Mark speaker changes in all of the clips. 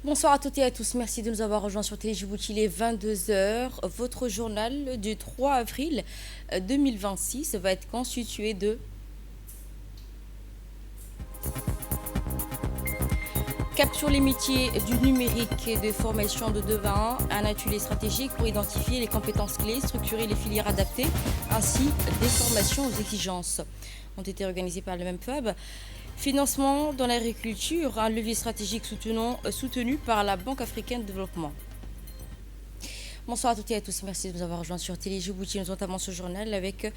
Speaker 1: Bonsoir à toutes et à tous. Merci de nous avoir rejoints sur Télé Djibouti. Il est 22 heures. Votre journal du 3 avril 2026 va être constitué de cap sur les métiers du numérique et de formation de 2 un atelier stratégique pour identifier les compétences clés, structurer les filières adaptées, ainsi des formations aux exigences ont été organisées par le MEMFAB. Financement dans l'agriculture, un levier stratégique soutenu par la Banque africaine de développement. Bonsoir à toutes et à tous, merci de nous avoir rejoints sur Télé Djibouti. Nous entamons ce journal avec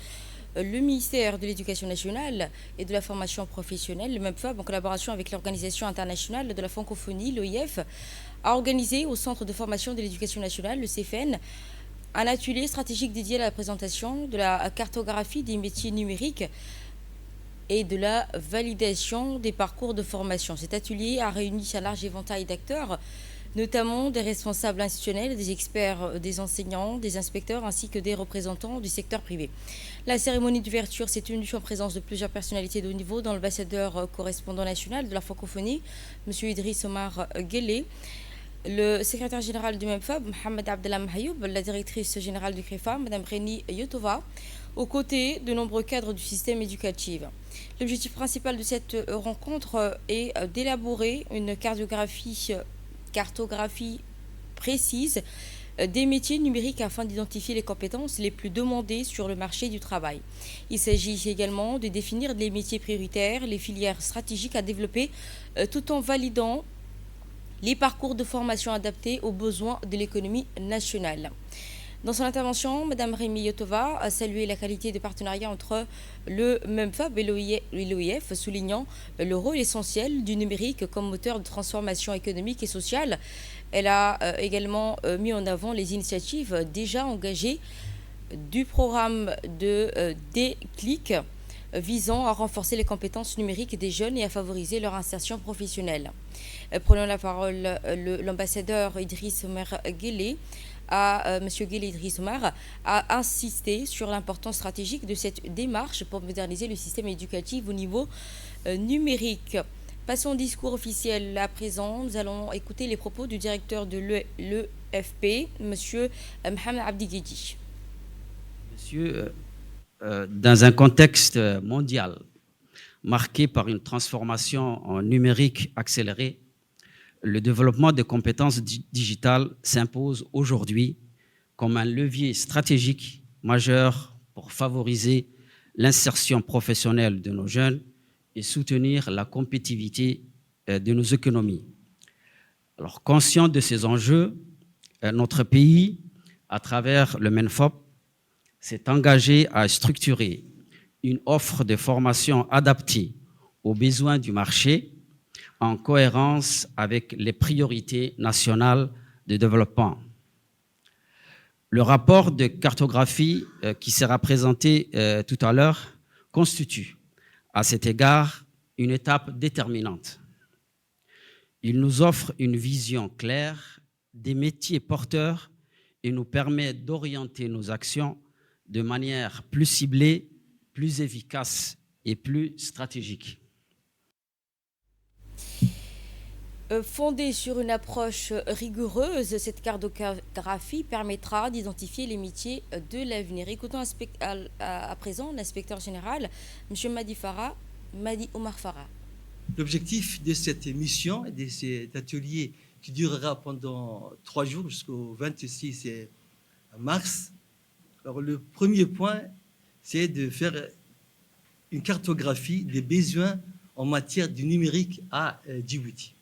Speaker 1: le ministère de l'Éducation nationale et de la formation professionnelle, le MEMFAB, en collaboration avec l'Organisation internationale de la francophonie, l'OIF, a organisé au Centre de formation de l'Éducation nationale, le CFN, un atelier stratégique dédié à la présentation de la cartographie des métiers numériques et de la validation des parcours de formation. Cet atelier a réuni un large éventail d'acteurs, notamment des responsables institutionnels, des experts, des enseignants, des inspecteurs, ainsi que des représentants du secteur privé. La cérémonie d'ouverture s'est tenue en présence de plusieurs personnalités de haut niveau, dont l'ambassadeur correspondant national de la francophonie, M. Idriss Omar Guelleh, le secrétaire général du MEMFAB, Mohamed Abdellah Mahayoub, la directrice générale du CREFA, Mme Reni Yotova, aux côtés de nombreux cadres du système éducatif. L'objectif principal de cette rencontre est d'élaborer une cartographie précise des métiers numériques afin d'identifier les compétences les plus demandées sur le marché du travail. Il s'agit également de définir les métiers prioritaires, les filières stratégiques à développer, tout en validant les parcours de formation adaptés aux besoins de l'économie nationale. Dans son intervention, Mme Reni Yotova a salué la qualité de partenariat entre le MEMFAB et l'OIF, soulignant le rôle essentiel du numérique comme moteur de transformation économique et sociale. Elle a également mis en avant les initiatives déjà engagées du programme de Déclic visant à renforcer les compétences numériques des jeunes et à favoriser leur insertion professionnelle. Prenant la parole, l'ambassadeur Idriss Omar Guelleh, M. Guelleh Idriss Omar, a insisté sur l'importance stratégique de cette démarche pour moderniser le système éducatif au niveau numérique. Passons au discours officiel. À présent, nous allons écouter les propos du directeur de l'EFP, M. Mohamed Abdi Guedji.
Speaker 2: Monsieur, dans un contexte mondial marqué par une transformation en numérique accélérée, le développement des compétences digitales s'impose aujourd'hui comme un levier stratégique majeur pour favoriser l'insertion professionnelle de nos jeunes et soutenir la compétitivité de nos économies. Alors, conscient de ces enjeux, notre pays, à travers le MENFOP, s'est engagé à structurer une offre de formation adaptée aux besoins du marché en cohérence avec les priorités nationales de développement. Le rapport de cartographie qui sera présenté tout à l'heure constitue à cet égard une étape déterminante. Il nous offre une vision claire des métiers porteurs et nous permet d'orienter nos actions de manière plus ciblée, plus efficace et plus stratégique.
Speaker 1: Fondée sur une approche rigoureuse, cette cartographie permettra d'identifier les métiers de l'avenir. Écoutons à présent l'inspecteur général, M. Madi Omar Farah.
Speaker 3: L'objectif de cette mission et de cet atelier qui durera pendant 3 jours jusqu'au 26 mars, alors le premier point, c'est de faire une cartographie des besoins en matière du numérique à Djibouti.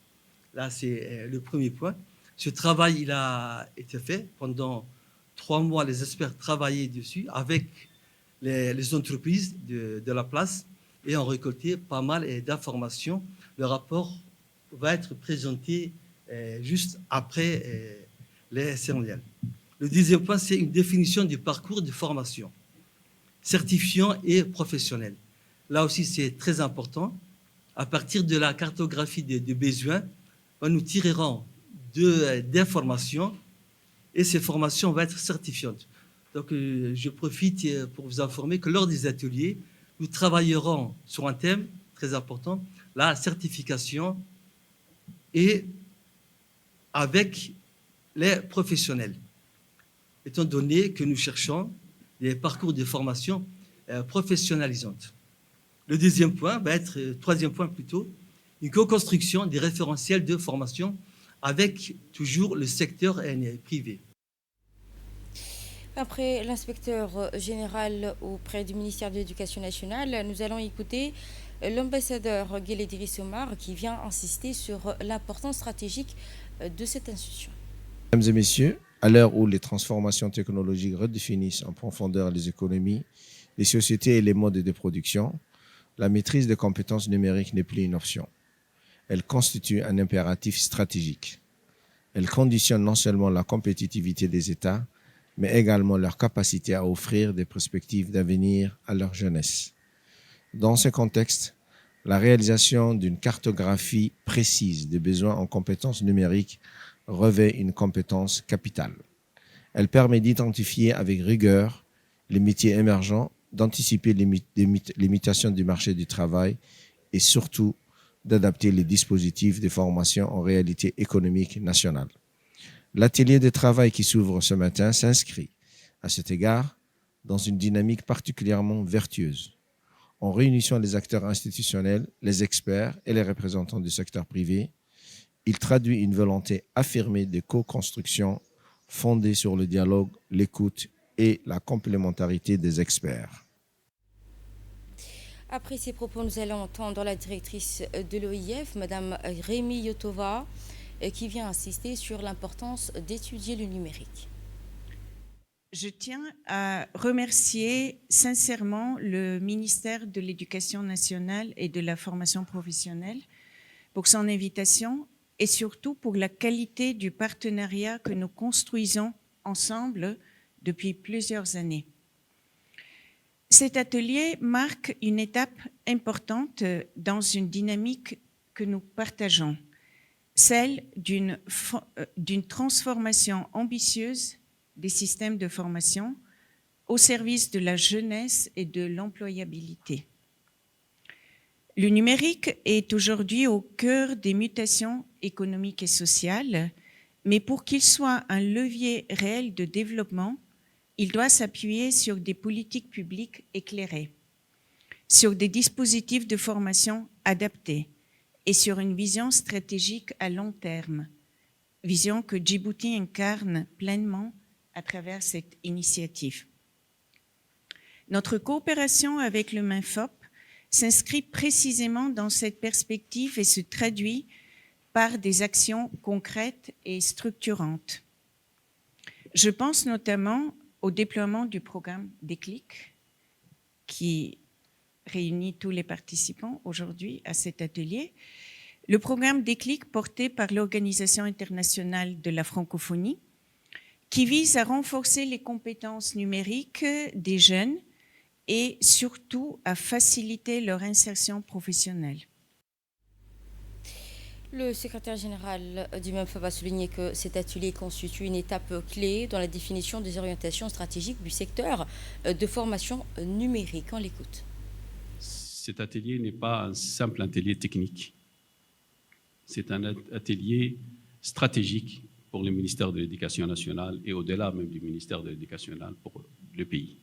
Speaker 3: Là, c'est le premier point. Ce travail, il a été fait pendant 3 mois. Les experts travaillaient dessus avec les entreprises de la place et ont récolté pas mal d'informations. Le rapport va être présenté juste après les cérémoniales. Le deuxième point, c'est une définition du parcours de formation, certifiant et professionnel. Là aussi, c'est très important. À partir de la cartographie des besoins, nous tirerons d'informations et ces formations vont être certifiantes. Donc, je profite pour vous informer que lors des ateliers, nous travaillerons sur un thème très important, la certification et avec les professionnels, étant donné que nous cherchons des parcours de formation professionnalisantes. Le deuxième point va être, troisième point plutôt, une co-construction des référentiels de formation avec toujours le secteur privé.
Speaker 1: Après l'inspecteur général auprès du ministère de l'Éducation nationale, nous allons écouter l'ambassadeur Guélédris Omar qui vient insister sur l'importance stratégique de cette institution.
Speaker 4: Mesdames et messieurs, à l'heure où les transformations technologiques redéfinissent en profondeur les économies, les sociétés et les modes de production, la maîtrise des compétences numériques n'est plus une option. Elle constitue un impératif stratégique. Elle conditionne non seulement la compétitivité des États, mais également leur capacité à offrir des perspectives d'avenir à leur jeunesse. Dans ce contexte, la réalisation d'une cartographie précise des besoins en compétences numériques revêt une compétence capitale. Elle permet d'identifier avec rigueur les métiers émergents, d'anticiper les mutations du marché du travail et surtout d'adapter les dispositifs de formation en réalité économique nationale. L'atelier de travail qui s'ouvre ce matin s'inscrit, à cet égard, dans une dynamique particulièrement vertueuse. En réunissant les acteurs institutionnels, les experts et les représentants du secteur privé, il traduit une volonté affirmée de co-construction fondée sur le dialogue, l'écoute et la complémentarité des experts.
Speaker 1: Après ces propos, nous allons entendre la directrice de l'OIF, Mme Rémi Yotova, qui vient insister sur l'importance d'étudier le numérique.
Speaker 5: Je tiens à remercier sincèrement le ministère de l'Éducation nationale et de la formation professionnelle pour son invitation et surtout pour la qualité du partenariat que nous construisons ensemble depuis plusieurs années. Cet atelier marque une étape importante dans une dynamique que nous partageons, celle d'une transformation ambitieuse des systèmes de formation au service de la jeunesse et de l'employabilité. Le numérique est aujourd'hui au cœur des mutations économiques et sociales, mais pour qu'il soit un levier réel de développement, il doit s'appuyer sur des politiques publiques éclairées, sur des dispositifs de formation adaptés et sur une vision stratégique à long terme, vision que Djibouti incarne pleinement à travers cette initiative. Notre coopération avec le MINFOP s'inscrit précisément dans cette perspective et se traduit par des actions concrètes et structurantes. Je pense notamment au déploiement du programme Déclic, qui réunit tous les participants aujourd'hui à cet atelier. Le programme Déclic porté par l'Organisation internationale de la francophonie, qui vise à renforcer les compétences numériques des jeunes et surtout à faciliter leur insertion professionnelle.
Speaker 1: Le secrétaire général du MINFOP a souligné que cet atelier constitue une étape clé dans la définition des orientations stratégiques du secteur de formation numérique. On l'écoute.
Speaker 6: Cet atelier n'est pas un simple atelier technique. C'est un atelier stratégique pour le ministère de l'Éducation nationale et au-delà même du ministère de l'Éducation nationale pour le pays,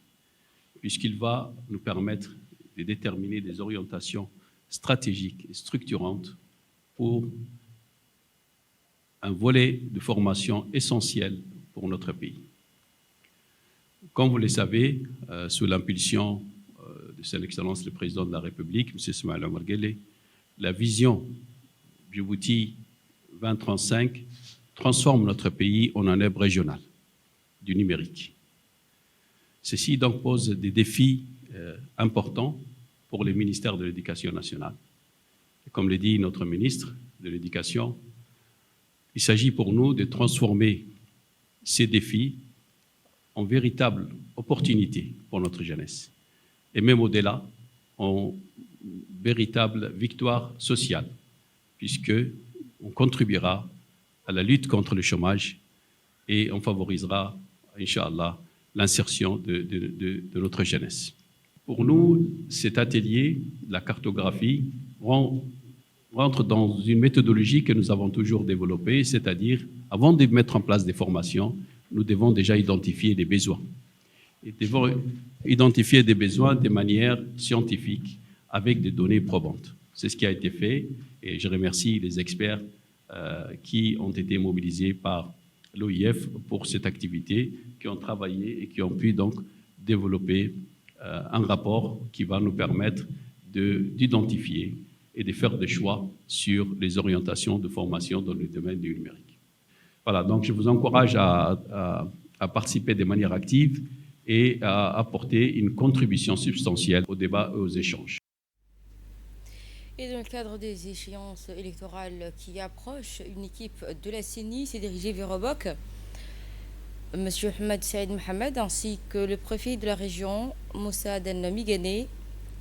Speaker 6: puisqu'il va nous permettre de déterminer des orientations stratégiques et structurantes pour un volet de formation essentiel pour notre pays. Comme vous le savez, sous l'impulsion de Son Excellence le Président de la République, M. Ismaïla Omar Guelleh, la vision Djibouti 2035 transforme notre pays en un hub régional du numérique. Ceci donc pose des défis importants pour les ministères de l'Éducation nationale. Et comme le dit notre ministre de l'Éducation, il s'agit pour nous de transformer ces défis en véritables opportunités pour notre jeunesse, et même au-delà, en véritable victoire sociale, puisqu'on contribuera à la lutte contre le chômage et on favorisera, Inch'Allah, l'insertion de notre jeunesse. Pour nous, cet atelier, la cartographie, rend rentre dans une méthodologie que nous avons toujours développée, c'est-à-dire, avant de mettre en place des formations, nous devons déjà identifier des besoins. Et devons identifier des besoins de manière scientifique, avec des données probantes. C'est ce qui a été fait, et je remercie les experts qui ont été mobilisés par l'OIF pour cette activité, qui ont travaillé et qui ont pu donc développer un rapport qui va nous permettre d'identifier et de faire des choix sur les orientations de formation dans le domaine du numérique. Voilà, donc je vous encourage à participer de manière active et à apporter une contribution substantielle au débat et aux échanges.
Speaker 1: Et dans le cadre des échéances électorales qui approchent, une équipe de la CENI s'est dirigée vers Obok. M. Ahmed Saïd Mohamed ainsi que le préfet de la région, Moussa Den Migane,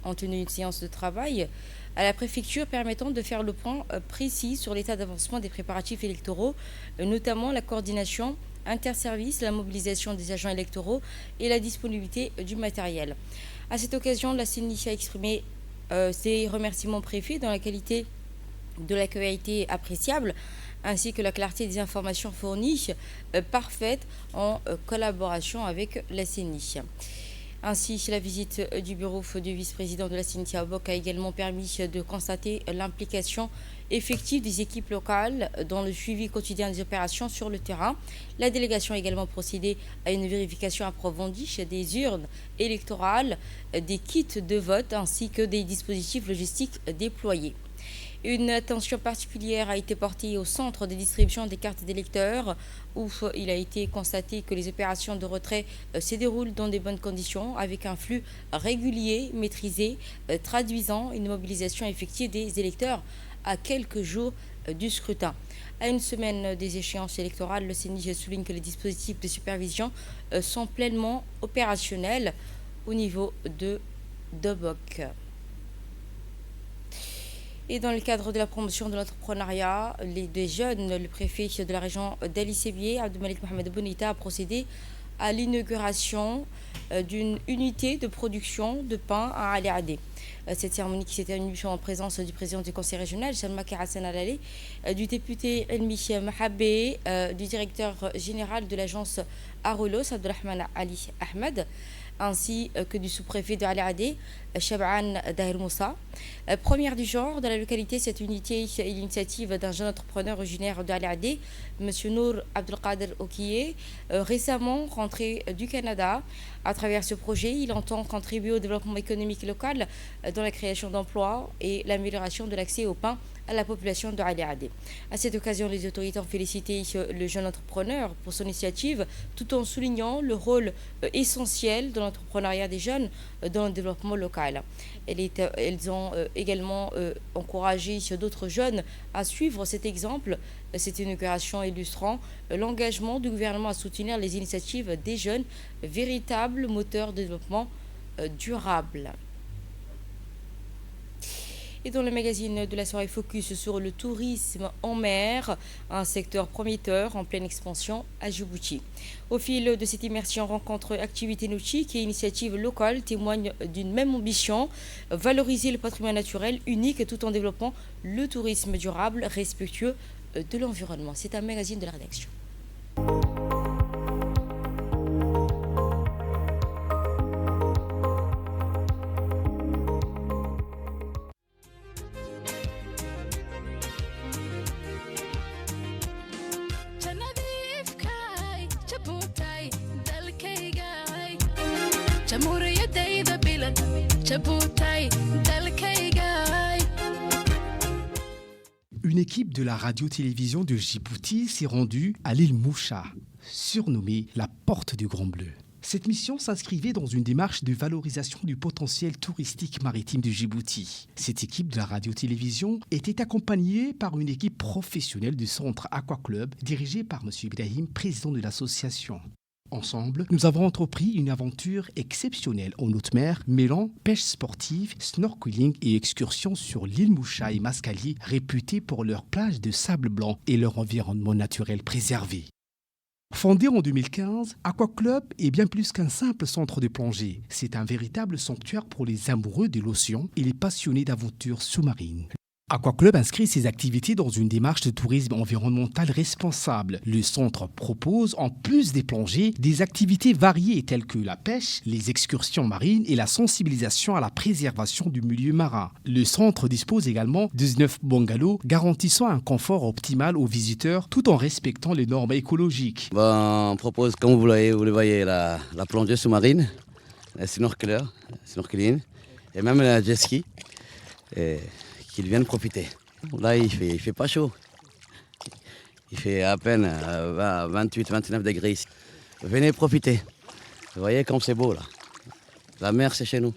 Speaker 1: ont tenu une séance de travail à la préfecture permettant de faire le point précis sur l'état d'avancement des préparatifs électoraux, notamment la coordination interservices, la mobilisation des agents électoraux et la disponibilité du matériel. À cette occasion, la CENI a exprimé ses remerciements au préfet dans la qualité de l'accueil a été appréciable, ainsi que la clarté des informations fournies, parfaite en collaboration avec la CENI. Ainsi, la visite du bureau du vice-président de la CENI à Obok a également permis de constater l'implication effective des équipes locales dans le suivi quotidien des opérations sur le terrain. La délégation a également procédé à une vérification approfondie des urnes électorales, des kits de vote ainsi que des dispositifs logistiques déployés. Une attention particulière a été portée au centre de distribution des cartes d'électeurs où il a été constaté que les opérations de retrait se déroulent dans de bonnes conditions avec un flux régulier, maîtrisé, traduisant une mobilisation effective des électeurs à quelques jours du scrutin. À une semaine des échéances électorales, le CENI souligne que les dispositifs de supervision sont pleinement opérationnels au niveau de Obok. Et dans le cadre de la promotion de l'entrepreneuriat, des jeunes, le préfet de la région d'Ali Sébié, Abdelmalik Mohamed Bonita, a procédé à l'inauguration d'une unité de production de pain à Ali Adé. Cette cérémonie qui s'est tenue en présence du président du conseil régional, Salmaki Hassan Alalé, du député Elmi Mahabé, du directeur général de l'agence Arulos, Abdelrahman Ali Ahmed, ainsi que du sous-préfet de Ali Adé, Shab'an Dahir Moussa. Première du genre de la localité, cette unité est l'initiative d'un jeune entrepreneur originaire de Ali Adé, M. Nour Abdelkader Okiye, récemment rentré du Canada. À travers ce projet, il entend contribuer au développement économique local dans la création d'emplois et l'amélioration de l'accès au pain à la population de Ali Adé. À cette occasion, les autorités ont félicité le jeune entrepreneur pour son initiative, tout en soulignant le rôle essentiel de l'entrepreneuriat des jeunes dans le développement local. Elles ont également encouragé d'autres jeunes à suivre cet exemple, cette inauguration illustrant l'engagement du gouvernement à soutenir les initiatives des jeunes, véritables moteurs de développement durable. Et dans le magazine de la soirée, focus sur le tourisme en mer, un secteur prometteur en pleine expansion à Djibouti. Au fil de cette immersion, rencontre, activités nautiques et initiatives locales témoignent d'une même ambition, valoriser le patrimoine naturel unique tout en développant le tourisme durable, respectueux de l'environnement. C'est un magazine de la rédaction.
Speaker 7: Une équipe de la radio-télévision de Djibouti s'est rendue à l'île Moucha, surnommée la Porte du Grand Bleu. Cette mission s'inscrivait dans une démarche de valorisation du potentiel touristique maritime de Djibouti. Cette équipe de la radio-télévision était accompagnée par une équipe professionnelle du centre Aqua Club, dirigée par M. Ibrahim, président de l'association. Ensemble, nous avons entrepris une aventure exceptionnelle en haute mer, mêlant pêche sportive, snorkeling et excursions sur l'île Moucha et Mascali, réputées pour leurs plages de sable blanc et leur environnement naturel préservé. Fondé en 2015, Aqua Club est bien plus qu'un simple centre de plongée. C'est un véritable sanctuaire pour les amoureux de l'océan et les passionnés d'aventures sous-marines. Aquaclub inscrit ses activités dans une démarche de tourisme environnemental responsable. Le centre propose, en plus des plongées, des activités variées telles que la pêche, les excursions marines et la sensibilisation à la préservation du milieu marin. Le centre dispose également de 19 bungalows garantissant un confort optimal aux visiteurs tout en respectant les normes écologiques.
Speaker 8: On propose, comme vous le voyez, la plongée sous-marine, le snorkeling et même la jet ski. Qu'ils viennent profiter. Là, il fait pas chaud. Il fait à peine 28-29 degrés ici. Venez profiter. Vous voyez comme c'est beau là. La mer, c'est chez nous.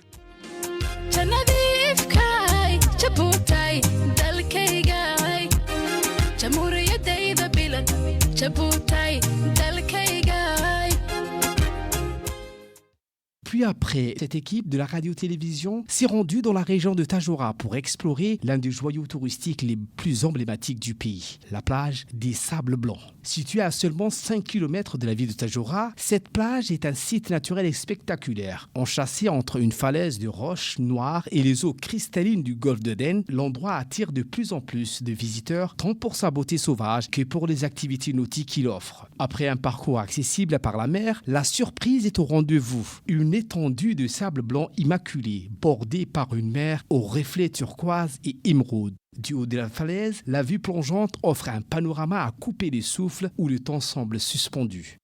Speaker 7: Puis après, cette équipe de la radio-télévision s'est rendue dans la région de Tadjoura pour explorer l'un des joyaux touristiques les plus emblématiques du pays, la plage des Sables Blancs. Située à seulement 5 km de la ville de Tadjoura, cette plage est un site naturel et spectaculaire. Enchâssée entre une falaise de roches noires et les eaux cristallines du golfe d'Aden, l'endroit attire de plus en plus de visiteurs, tant pour sa beauté sauvage que pour les activités nautiques qu'il offre. Après un parcours accessible par la mer, la surprise est au rendez-vous. Une étendue de sable blanc immaculé, bordée par une mer aux reflets turquoise et émeraude. Du haut de la falaise, la vue plongeante offre un panorama à couper les souffles où le temps semble suspendu.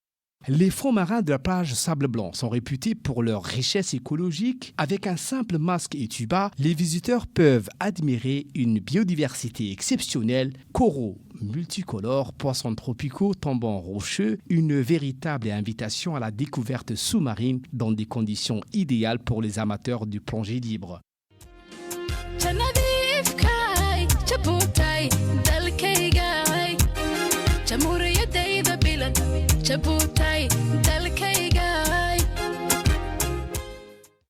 Speaker 7: Les fonds marins de la plage Sable Blanc sont réputés pour leur richesse écologique. Avec un simple masque et tuba, les visiteurs peuvent admirer une biodiversité exceptionnelle, coraux multicolores, poissons tropicaux tombant rocheux, une véritable invitation à la découverte sous-marine dans des conditions idéales pour les amateurs du plongée libre.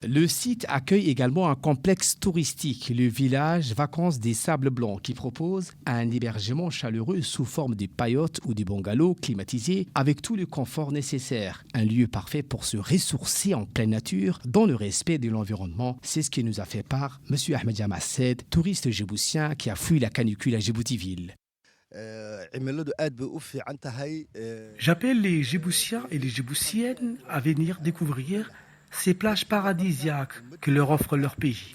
Speaker 7: Le site accueille également un complexe touristique, le village Vacances des Sables Blancs, qui propose un hébergement chaleureux sous forme de paillotes ou de bungalows climatisés avec tout le confort nécessaire. Un lieu parfait pour se ressourcer en pleine nature dans le respect de l'environnement. C'est ce qui nous a fait part M. Ahmed Jamassed, touriste djiboutien qui a fui la canicule à Djibouti-Ville.
Speaker 9: J'appelle les Djiboutiens et les Djiboutiennes à venir découvrir ces plages paradisiaques que leur offre leur pays.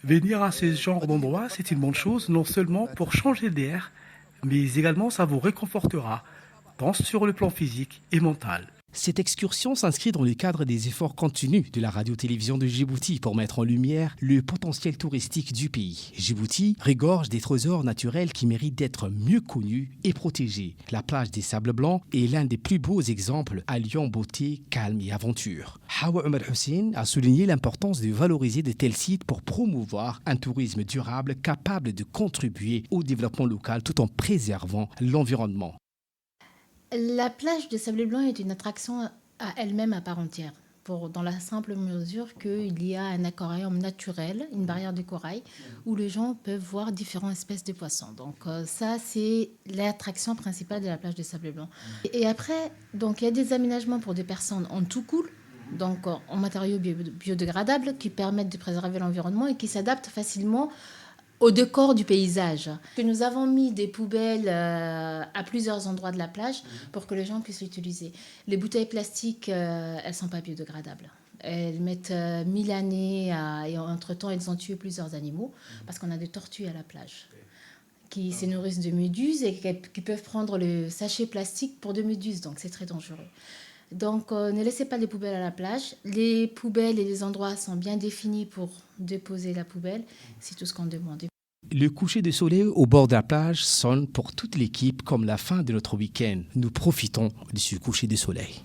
Speaker 9: Venir à ce genre d'endroit, c'est une bonne chose, non seulement pour changer d'air, mais également ça vous réconfortera, tant sur le plan physique et mental.
Speaker 7: Cette excursion s'inscrit dans le cadre des efforts continus de la radio-télévision de Djibouti pour mettre en lumière le potentiel touristique du pays. Djibouti regorge des trésors naturels qui méritent d'être mieux connus et protégés. La plage des Sables Blancs est l'un des plus beaux exemples alliant beauté, calme et aventure. Hawa Omar Hussein a souligné l'importance de valoriser de tels sites pour promouvoir un tourisme durable capable de contribuer au développement local tout en préservant l'environnement.
Speaker 10: La plage de Sable Blanc est une attraction à elle-même à part entière, dans la simple mesure qu'il y a un aquarium naturel, une barrière de corail, où les gens peuvent voir différentes espèces de poissons. Donc ça, c'est l'attraction principale de la plage de Sable Blanc. Et après, donc, il y a des aménagements pour des personnes en tout cool, donc en matériaux biodégradables, qui permettent de préserver l'environnement et qui s'adaptent facilement au décor du paysage. Nous avons mis des poubelles à plusieurs endroits de la plage pour que les gens puissent l'utiliser. Les bouteilles plastiques, elles ne sont pas biodégradables. Elles mettent 1000 années et entre-temps, elles ont tué plusieurs animaux parce qu'on a des tortues à la plage qui se nourrissent de méduses et qui peuvent prendre le sachet plastique pour des méduses. Donc, c'est très dangereux. Donc, ne laissez pas les poubelles à la plage. Les poubelles et les endroits sont bien définis pour déposer la poubelle. C'est tout ce qu'on demande.
Speaker 7: Le coucher de soleil au bord de la plage sonne pour toute l'équipe comme la fin de notre week-end. Nous profitons de ce coucher de soleil.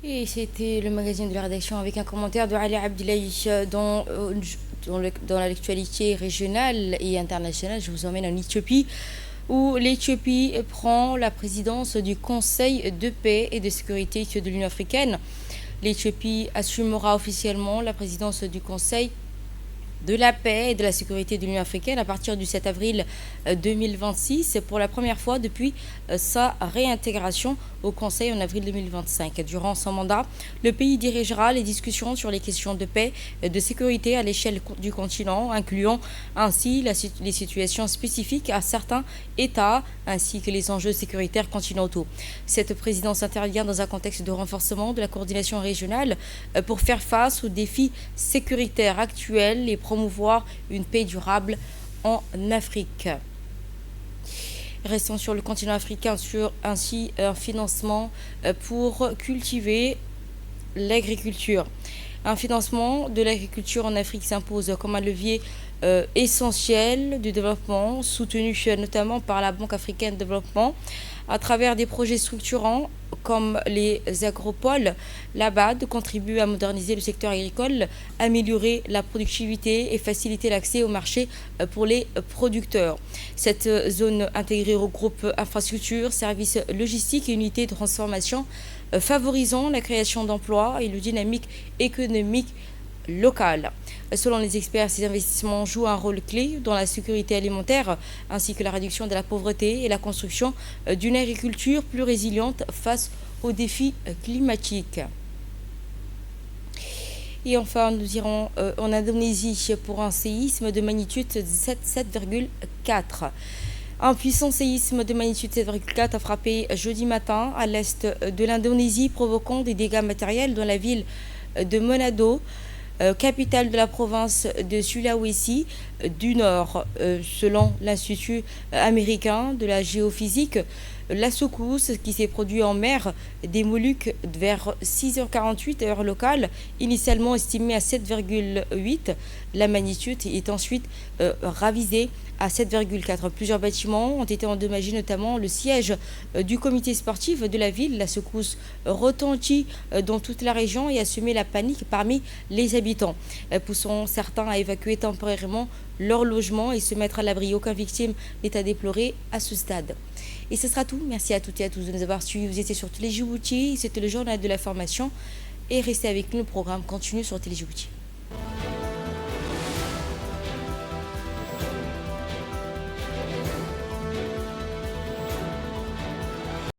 Speaker 1: Et c'était le magazine de la rédaction avec un commentaire de Ali Abdillahi dans l'actualité régionale et internationale. Je vous emmène en Éthiopie, où l'Éthiopie prend la présidence du Conseil de paix et de sécurité de l'Union africaine. L'Éthiopie assumera officiellement la présidence du Conseil de la paix et de la sécurité de l'Union africaine à partir du 7 avril 2026 pour la première fois depuis sa réintégration au Conseil en avril 2025. Durant son mandat, le pays dirigera les discussions sur les questions de paix et de sécurité à l'échelle du continent, incluant ainsi les situations spécifiques à certains États ainsi que les enjeux sécuritaires continentaux. Cette présidence intervient dans un contexte de renforcement de la coordination régionale pour faire face aux défis sécuritaires actuels et promouvoir une paix durable en Afrique. Restons sur le continent africain sur ainsi un financement pour cultiver l'agriculture. Un financement de l'agriculture en Afrique s'impose comme un levier essentiel du développement, soutenu notamment par la Banque africaine de développement à travers des projets structurants comme les agropoles. La BAD contribue à moderniser le secteur agricole, améliorer la productivité et faciliter l'accès au marché pour les producteurs. Cette zone intégrée regroupe infrastructures, services logistiques et unités de transformation, favorisant la création d'emplois et le dynamique économique locale. Selon les experts, ces investissements jouent un rôle clé dans la sécurité alimentaire ainsi que la réduction de la pauvreté et la construction d'une agriculture plus résiliente face aux défis climatiques. Et enfin, nous irons en Indonésie pour un séisme de magnitude 7,4. Un puissant séisme de magnitude 7,4 a frappé jeudi matin à l'est de l'Indonésie, provoquant des dégâts matériels dans la ville de Manado, capitale de la province de Sulawesi du Nord. Selon l'Institut américain de la géophysique, la secousse qui s'est produite en mer des Moluques vers 6h48 heure locale, initialement estimée à 7,8, la magnitude est ensuite ravisée à 7,4. Plusieurs bâtiments ont été endommagés, notamment le siège du comité sportif de la ville. La secousse retentit dans toute la région et a semé la panique parmi les habitants, poussant certains à évacuer temporairement leur logement et se mettre à l'abri. Aucune victime n'est à déplorer à ce stade. Et ce sera tout. Merci à toutes et à tous de nous avoir suivis. Vous étiez sur Télé Djibouti. C'était le journal de la formation. Et restez avec nous, le programme continue sur Télé Djibouti.